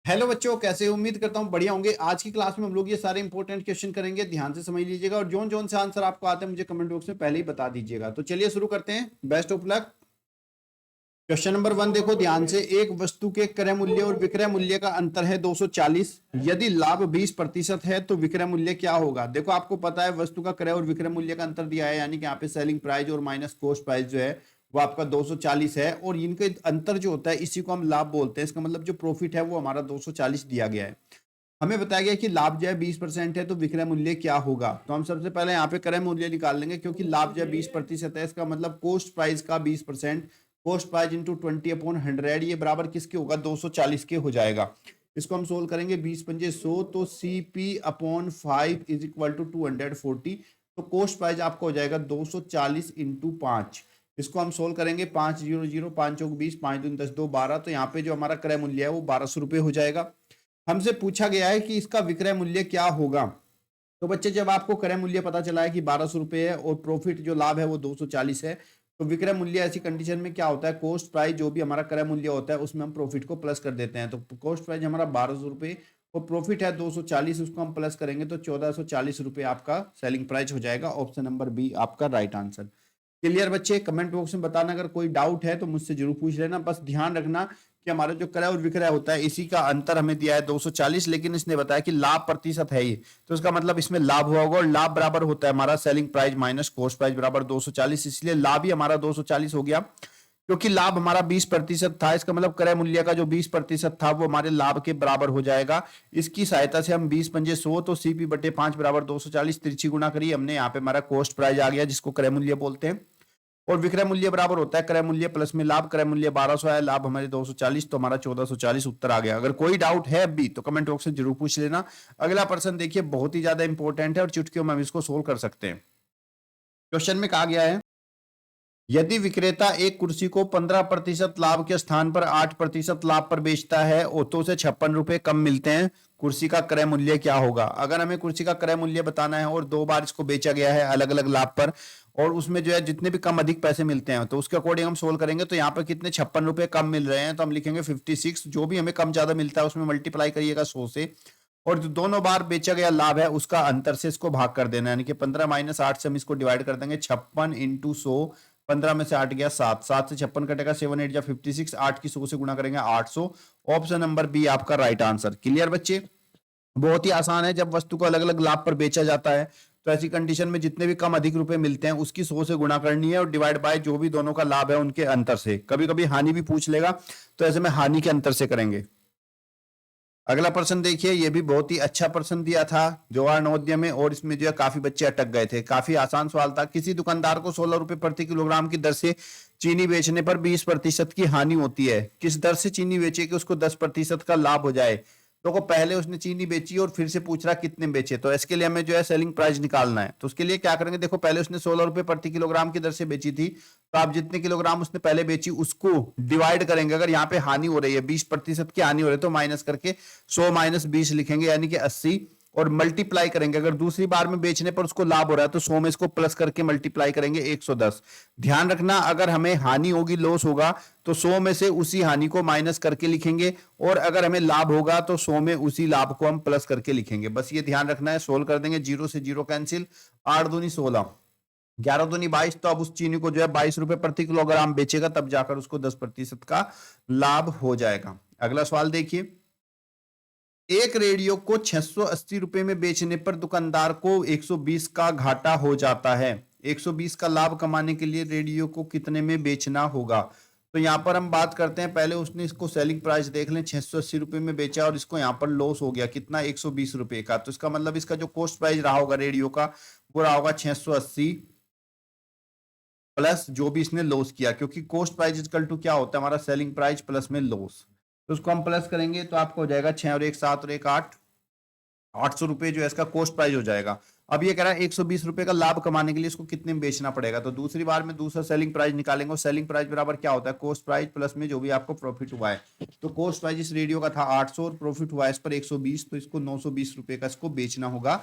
Hello बच्चों, कैसे हो? उम्मीद करता हूँ बढ़िया होंगे। आज की क्लास में हम लोग ये सारे इंपॉर्टेंट क्वेश्चन करेंगे, ध्यान से समझ लीजिएगा और जोन जोन से आंसर आपको आते हैं मुझे कमेंट बॉक्स में पहले ही बता दीजिएगा। तो चलिए शुरू करते हैं। Best of luck. Question number 1 देखो ध्यान से। एक वस्तु के क्रय मूल्य और विक्रय मूल्य का अंतर है 240। यदि लाभ 20% है तो विक्रय मूल्य क्या होगा? देखो आपको पता है वस्तु का क्रय और विक्रय मूल्य का अंतर दिया है, यानी कि यहाँ पे सेलिंग प्राइस और माइनस कॉस्ट प्राइस जो है वो आपका 240 है, और इनके अंतर जो होता है इसी को हम लाभ बोलते हैं। इसका मतलब जो प्रॉफिट है वो हमारा 240 दिया गया है। हमें बताया गया कि लाभ जो है 20% है तो विक्रय मूल्य क्या होगा। तो हम सबसे पहले यहाँ पे क्रय मूल्य निकाल लेंगे, क्योंकि लाभ जो है 20% है, इसका मतलब कॉस्ट प्राइस का 20%, कॉस्ट प्राइस इंटू 20/100, ये बराबर किसके होगा? 240 के हो जाएगा। इसको हम सोल्व करेंगे। 20×5 तो CP/5 इज इक्वल टू 240। तो कॉस्ट प्राइस आपका हो जाएगा 240 × 5। इसको हम सोल्व करेंगे। 500, 5 चौक 20, 5 दूनी 10, 2 12। तो यहाँ पे जो हमारा क्रय मूल्य है वो 1200 रुपये हो जाएगा। हमसे पूछा गया है कि इसका विक्रय मूल्य क्या होगा। तो बच्चे जब आपको क्रय मूल्य पता चला है कि 1200 रुपये है और प्रॉफिट जो लाभ है वो 240 है, तो विक्रय मूल्य ऐसी कंडीशन में क्या होता है? कॉस्ट प्राइस जो भी हमारा क्रय मूल्य होता है उसमें हम प्रॉफिट को प्लस कर देते हैं। तो कॉस्ट प्राइस हमारा 1200 रुपये और प्रॉफिट है 240, उसको हम प्लस करेंगे तो 1440 रुपये आपका सेलिंग प्राइस हो जाएगा। ऑप्शन नंबर बी आपका राइट आंसर। क्लियर बच्चे? कमेंट बॉक्स में बताना अगर कोई डाउट है तो मुझसे जरूर पूछ लेना। बस ध्यान रखना कि हमारा जो क्रय और विक्रय होता है इसी का अंतर हमें दिया है 240, लेकिन इसने बताया कि लाभ प्रतिशत है ये, तो इसका मतलब इसमें लाभ हुआ होगा, और लाभ बराबर होता है हमारा selling price minus cost price बराबर 240, इसलिए लाभ ही हमारा 240 हो गया। क्योंकि लाभ हमारा 20% था, इसका मतलब क्रय मूल्य का जो 20% था वो हमारे लाभ के बराबर हो जाएगा। इसकी सहायता से हम 20×100 तो CP/5 बराबर 240 तिरछी गुना करिए, हमने यहाँ पे हमारा कॉस्ट प्राइस आ गया जिसको क्रय मूल्य बोलते हैं, और विक्रय मूल्य बराबर होता है क्रय मूल्य प्लस में लाभ। क्रय मूल्य 1200 है, लाभ हमारे 240, तो हमारा 1440 उत्तर आ गया। अगर कोई डाउट है अभी तो कमेंट बॉक्स में जरूर पूछ लेना। अगला प्रश्न देखिए, बहुत ही ज्यादा इंपॉर्टेंट है और चुटकियों में हम इसको सोल्व कर सकते हैं। क्वेश्चन में कहा गया है, यदि विक्रेता एक कुर्सी को 15% लाभ के स्थान पर 8% लाभ पर बेचता है और तो उसे 56 रुपए कम मिलते हैं, कुर्सी का क्रय मूल्य क्या होगा? अगर हमें कुर्सी का क्रय मूल्य बताना है और 2 बार इसको बेचा गया है अलग अलग लाभ पर, और उसमें जो है जितने भी कम अधिक पैसे मिलते हैं तो उसके अकॉर्डिंग हम सोल्व करेंगे। तो यहाँ पर कितने 56 रुपए कम मिल रहे हैं, तो हम लिखेंगे 56। जो भी हमें कम ज्यादा मिलता है उसमें मल्टीप्लाई करिएगा 100 से, और जो दोनों बार बेचा गया लाभ है उसका अंतर से इसको भाग कर देना, यानी कि 15 - 8 से हम इसको डिवाइड कर देंगे। 56 × 100, 15 में से 8 गया 7, 7 से 56 कटेगा, 7 8 जा 56, 8 की 100 से गुणा करेंगे 800। ऑप्शन नंबर बी आपका राइट आंसर। क्लियर बच्चे? बहुत ही आसान है। जब वस्तु को अलग अलग लाभ पर बेचा जाता है तो ऐसी कंडीशन में जितने भी कम अधिक रुपए मिलते हैं उसकी 100 से गुणा करनी है और डिवाइड बाय जो भी दोनों का लाभ है उनके अंतर से। कभी कभी हानि भी पूछ लेगा, तो ऐसे में हानि के अंतर से करेंगे। अगला प्रश्न देखिए, ये भी बहुत ही अच्छा प्रश्न दिया था जवाहर नवोदय में, और इसमें जो है काफी बच्चे अटक गए थे। काफी आसान सवाल था। किसी दुकानदार को 16 रुपए प्रति किलोग्राम की दर से चीनी बेचने पर 20% की हानि होती है। किस दर से चीनी बेचे कि उसको 10% का लाभ हो जाए? तो पहले उसने चीनी बेची और फिर से पूछ रहा कितने बेचे, तो इसके लिए हमें जो है सेलिंग प्राइस निकालना है। तो उसके लिए क्या करेंगे, देखो पहले उसने 16 रुपए प्रति किलोग्राम की दर से बेची थी, तो आप जितने किलोग्राम उसने पहले बेची उसको डिवाइड करेंगे। अगर यहाँ पे हानि हो रही है 20% की हानि हो रही है तो माइनस करके 100 - 20 लिखेंगे, यानी कि 80, और मल्टीप्लाई करेंगे। अगर दूसरी बार में बेचने पर उसको लाभ हो रहा है तो 100 में इसको प्लस करके मल्टीप्लाई करेंगे 110। ध्यान रखना, अगर हमें हानि होगी, लॉस होगा, तो 100 में से उसी हानि को माइनस करके लिखेंगे, और अगर हमें लाभ होगा तो 100 में उसी लाभ को हम प्लस करके लिखेंगे। बस ये ध्यान रखना है। सोल्व कर देंगे, 0 से 0 कैंसिल, 8 दूनी 16, 11 दूनी 22। तो अब उस चीनी को जो है 22 रुपए प्रति किलोग्राम बेचेगा, तब जाकर उसको 10% का लाभ हो जाएगा। अगला सवाल देखिए, एक रेडियो को 680 रुपए में बेचने पर दुकानदार को 120 का घाटा हो जाता है। 120 का लाभ कमाने के लिए रेडियो को कितने में बेचना होगा? तो यहां पर हम बात करते हैं, पहले उसने इसको सेलिंग प्राइस देख लें, 680 रुपए में बेचा और इसको यहां पर लॉस हो गया कितना? 120 रुपए का। तो इसका मतलब इसका जो कॉस्ट प्राइस रहा होगा रेडियो का वो रहा होगा 680 प्लस जो भी इसने लॉस किया, क्योंकि कॉस्ट प्राइस इक्वल टू क्या होता है हमारा? सेलिंग प्राइस प्लस में लॉस। तो उसको हम प्लस करेंगे तो आपको हो जाएगा 6 और 1 7 और 1 8, 800 रुपए जो है इसका कॉस्ट प्राइस हो जाएगा। अब ये कह रहा है 120 रुपए का लाभ कमाने के लिए इसको कितने में बेचना पड़ेगा, तो दूसरी बार में दूसरा सेलिंग प्राइस निकालेंगे, और सेलिंग प्राइस बराबर क्या होता है? कॉस्ट प्राइस प्लस में जो भी आपको प्रॉफिट हुआ है। तो कॉस्ट प्राइस इस रेडियो का था 800 और प्रॉफिट हुआ है इस पर 120, तो इसको 920 रुपए का इसको बेचना होगा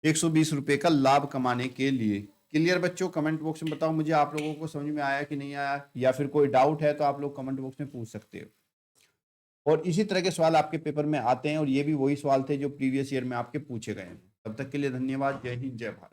120 रुपए का लाभ कमाने के लिए। क्लियर बच्चों? कमेंट बॉक्स में बताओ मुझे आप लोगों को समझ में आया कि नहीं आया, या फिर कोई डाउट है तो आप लोग कमेंट बॉक्स में पूछ सकते हो। और इसी तरह के सवाल आपके पेपर में आते हैं और ये भी वही सवाल थे जो प्रीवियस ईयर में आपके पूछे गए हैं। तब तक के लिए धन्यवाद। जय हिंद, जय भारत।